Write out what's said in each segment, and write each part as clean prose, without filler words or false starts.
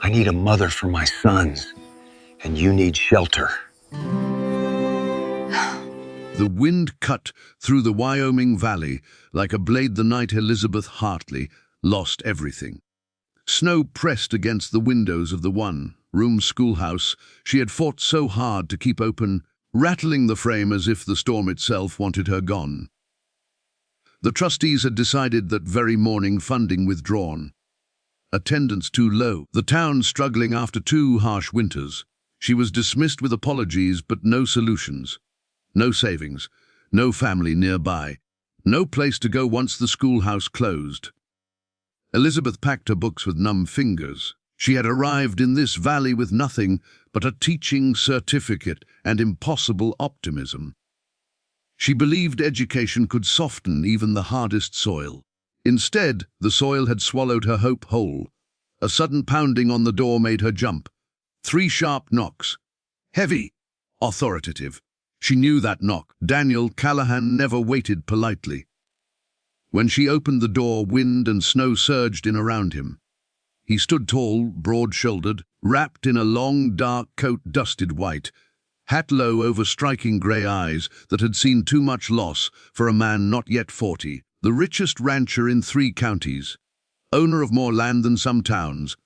I need a mother for my sons, and you need shelter. The wind cut through the Wyoming Valley like a blade the night Elizabeth Hartley lost everything. Snow pressed against the windows of the one-room schoolhouse she had fought so hard to keep open, rattling the frame as if the storm itself wanted her gone. The trustees had decided that very morning, funding withdrawn. Attendance too low, the town struggling after 2 harsh winters. She was dismissed with apologies but no solutions. No savings, no family nearby, no place to go once the schoolhouse closed. Elizabeth packed her books with numb fingers. She had arrived in this valley with nothing but a teaching certificate and impossible optimism. She believed education could soften even the hardest soil. Instead, the soil had swallowed her hope whole. A sudden pounding on the door made her jump. 3 sharp knocks. Heavy, authoritative. She knew that knock. Daniel Callahan never waited politely. When she opened the door, wind and snow surged in around him. He stood tall, broad-shouldered, wrapped in a long, dark coat dusted white, hat low over striking grey eyes that had seen too much loss for a man not yet 40, the richest rancher in 3 counties, owner of more land than some towns,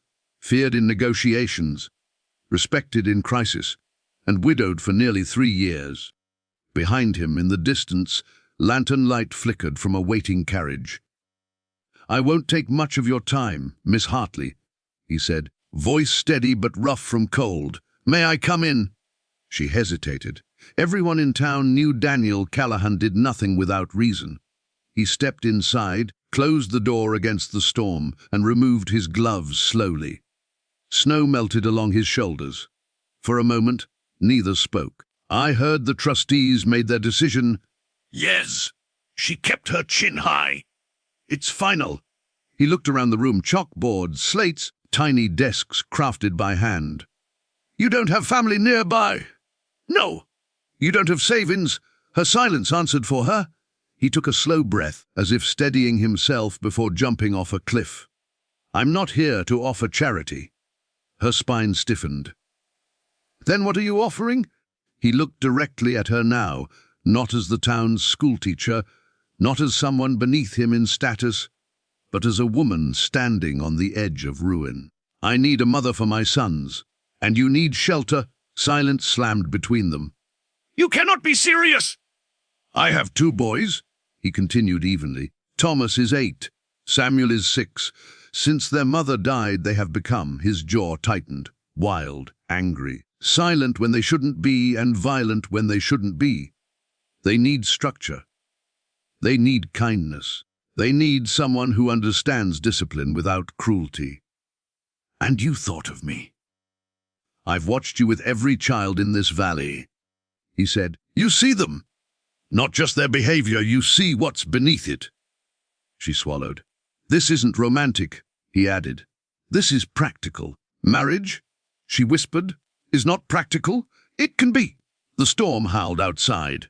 feared in negotiations, respected in crisis, and widowed for nearly 3 years. Behind him, in the distance, lantern light flickered from a waiting carriage. "I won't take much of your time, Miss Hartley," he said, voice steady but rough from cold. "May I come in?" She hesitated. Everyone in town knew Daniel Callahan did nothing without reason. He stepped inside, closed the door against the storm, and removed his gloves slowly. Snow melted along his shoulders. For a moment, neither spoke. "I heard the trustees made their decision." "Yes." She kept her chin high. "It's final." He looked around the room. Chalkboards, slates, tiny desks crafted by hand. "You don't have family nearby?" "No." "You don't have savings?" Her silence answered for her. He took a slow breath, as if steadying himself before jumping off a cliff. "I'm not here to offer charity." Her spine stiffened. "Then what are you offering?" He looked directly at her now, not as the town's schoolteacher, not as someone beneath him in status, but as a woman standing on the edge of ruin. "I need a mother for my sons, and you need shelter." Silence slammed between them. "You cannot be serious!" "I have 2 boys," he continued evenly. "Thomas is 8, Samuel is 6. Since their mother died, they have become," his jaw tightened, wild, angry, silent when they shouldn't be, and violent when they shouldn't be. They need structure. They need kindness. They need someone who understands discipline without cruelty. "And you thought of me. I've watched you with every child in this valley," he said. "You see them. Not just their behavior, you see what's beneath it." She swallowed. "This isn't romantic," he added. "This is practical. Marriage," she whispered, "is not practical. It can be." The storm howled outside.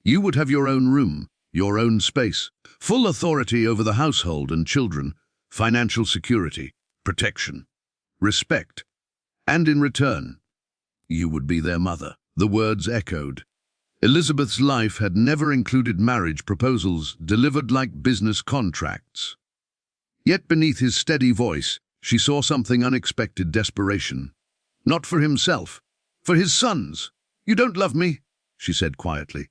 "You would have your own room, your own space, full authority over the household and children, financial security, protection, respect. And in return, you would be their mother." The words echoed. Elizabeth's life had never included marriage proposals delivered like business contracts. Yet beneath his steady voice, she saw something unexpected: desperation. Not for himself, for his sons. "You don't love me," she said quietly.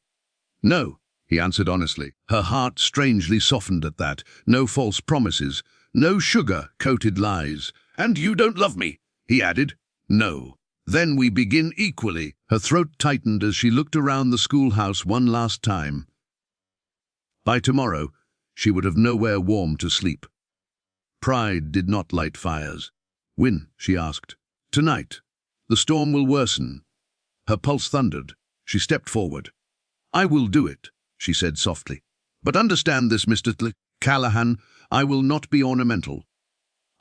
"No," he answered honestly. Her heart strangely softened at that. No false promises, no sugar-coated lies. "And you don't love me," he added. "No." "Then we begin equally." Her throat tightened as she looked around the schoolhouse one last time. By tomorrow, she would have nowhere warm to sleep. Pride did not light fires. "When?" she asked. "Tonight. The storm will worsen." Her pulse thundered. She stepped forward. "I will do it," she said softly. "But understand this, Mr. Callahan, I will not be ornamental.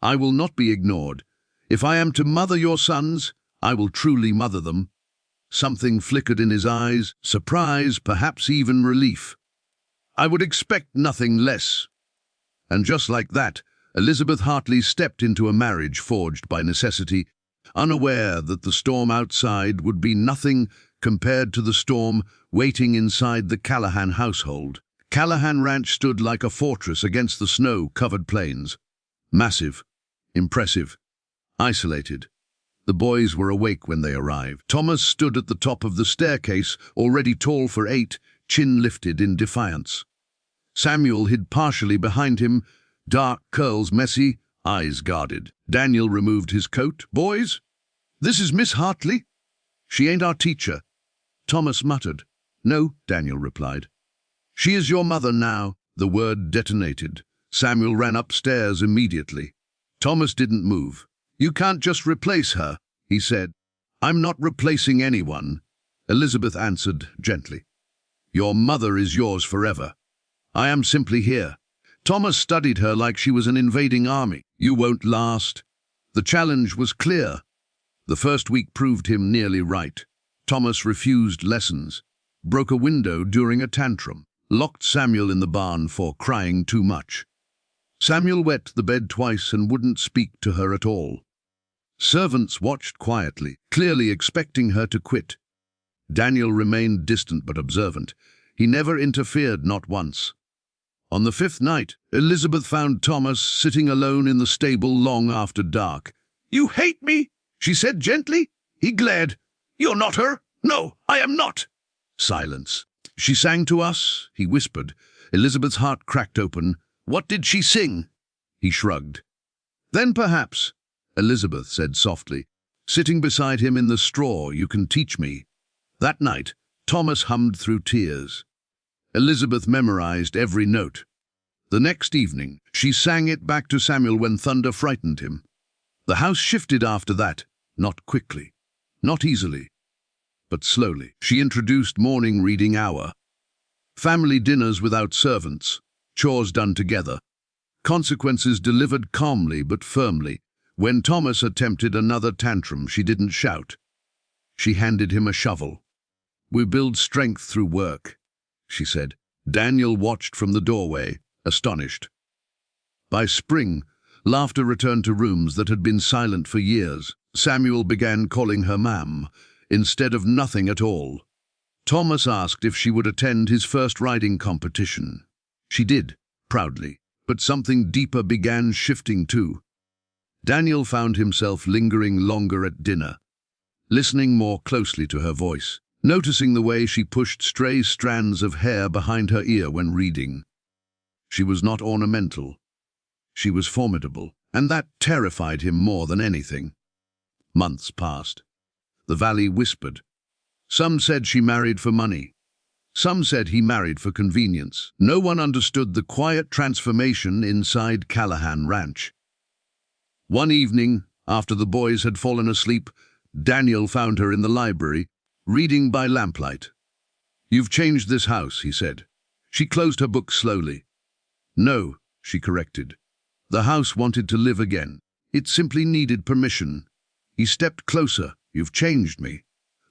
I will not be ignored. If I am to mother your sons, I will truly mother them." Something flickered in his eyes, surprise, perhaps even relief. "I would expect nothing less." And just like that, Elizabeth Hartley stepped into a marriage forged by necessity, unaware that the storm outside would be nothing compared to the storm waiting inside the Callahan household. Callahan Ranch stood like a fortress against the snow-covered plains. Massive, impressive, isolated. The boys were awake when they arrived. Thomas stood at the top of the staircase, already tall for 8, chin lifted in defiance. Samuel hid partially behind him, dark curls messy, eyes guarded. Daniel removed his coat. "Boys, this is Miss Hartley. She ain't our teacher." Thomas muttered. "No," Daniel replied. "She is your mother now." The word detonated. Samuel ran upstairs immediately. Thomas didn't move. "You can't just replace her," he said. "I'm not replacing anyone," Elizabeth answered gently. "Your mother is yours forever. I am simply here." Thomas studied her like she was an invading army. "You won't last." The challenge was clear. The first week proved him nearly right. Thomas refused lessons, broke a window during a tantrum, locked Samuel in the barn for crying too much. Samuel wet the bed twice and wouldn't speak to her at all. Servants watched quietly, clearly expecting her to quit. Daniel remained distant but observant. He never interfered, not once. On the 5th night, Elizabeth found Thomas sitting alone in the stable long after dark. "You hate me?" she said gently. He glared. "You're not her." "No, I am not." Silence. "She sang to us," he whispered. Elizabeth's heart cracked open. "What did she sing?" He shrugged. "Then perhaps," Elizabeth said softly, "sitting beside him in the straw, you can teach me." That night, Thomas hummed through tears. Elizabeth memorized every note. The next evening, she sang it back to Samuel when thunder frightened him. The house shifted after that, not quickly, not easily, but slowly. She introduced morning reading hour, family dinners without servants, chores done together, consequences delivered calmly but firmly. When Thomas attempted another tantrum, she didn't shout. She handed him a shovel. "We build strength through work," she said. Daniel watched from the doorway, astonished. By spring, laughter returned to rooms that had been silent for years. Samuel began calling her ma'am, instead of nothing at all. Thomas asked if she would attend his first riding competition. She did, proudly, but something deeper began shifting too. Daniel found himself lingering longer at dinner, listening more closely to her voice, noticing the way she pushed stray strands of hair behind her ear when reading. She was not ornamental. She was formidable, and that terrified him more than anything. Months passed. The valley whispered. Some said she married for money. Some said he married for convenience. No one understood the quiet transformation inside Callahan Ranch. One evening, after the boys had fallen asleep, Daniel found her in the library, reading by lamplight. "You've changed this house," he said. She closed her book slowly. "No," she corrected. "The house wanted to live again. It simply needed permission." He stepped closer. "You've changed me."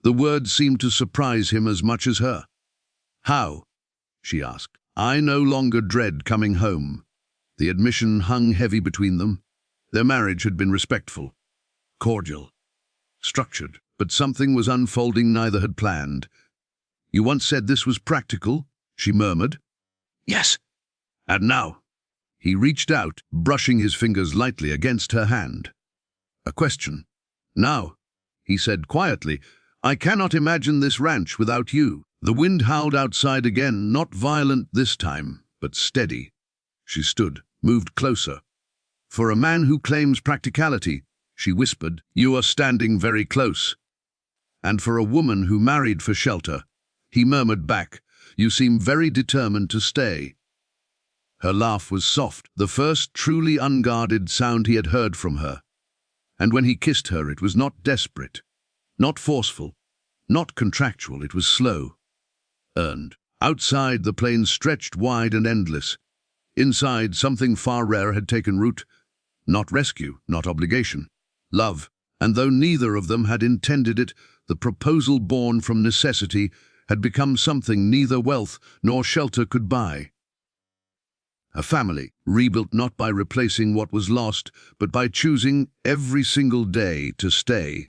The words seemed to surprise him as much as her. "How?" she asked. "I no longer dread coming home." The admission hung heavy between them. Their marriage had been respectful, cordial, structured, but something was unfolding neither had planned. "You once said this was practical," she murmured. "Yes." "And now?" He reached out, brushing his fingers lightly against her hand. "A question." "Now," he said quietly, "I cannot imagine this ranch without you." The wind howled outside again, not violent this time, but steady. She stood, moved closer. "For a man who claims practicality," she whispered, "you are standing very close." "And for a woman who married for shelter," he murmured back, "you seem very determined to stay." Her laugh was soft, the first truly unguarded sound he had heard from her. And when he kissed her, it was not desperate, not forceful, not contractual, it was slow, earned. Outside, the plain stretched wide and endless. Inside, something far rarer had taken root. Not rescue, not obligation. Love. And though neither of them had intended it, the proposal born from necessity had become something neither wealth nor shelter could buy. A family, rebuilt not by replacing what was lost, but by choosing every single day to stay.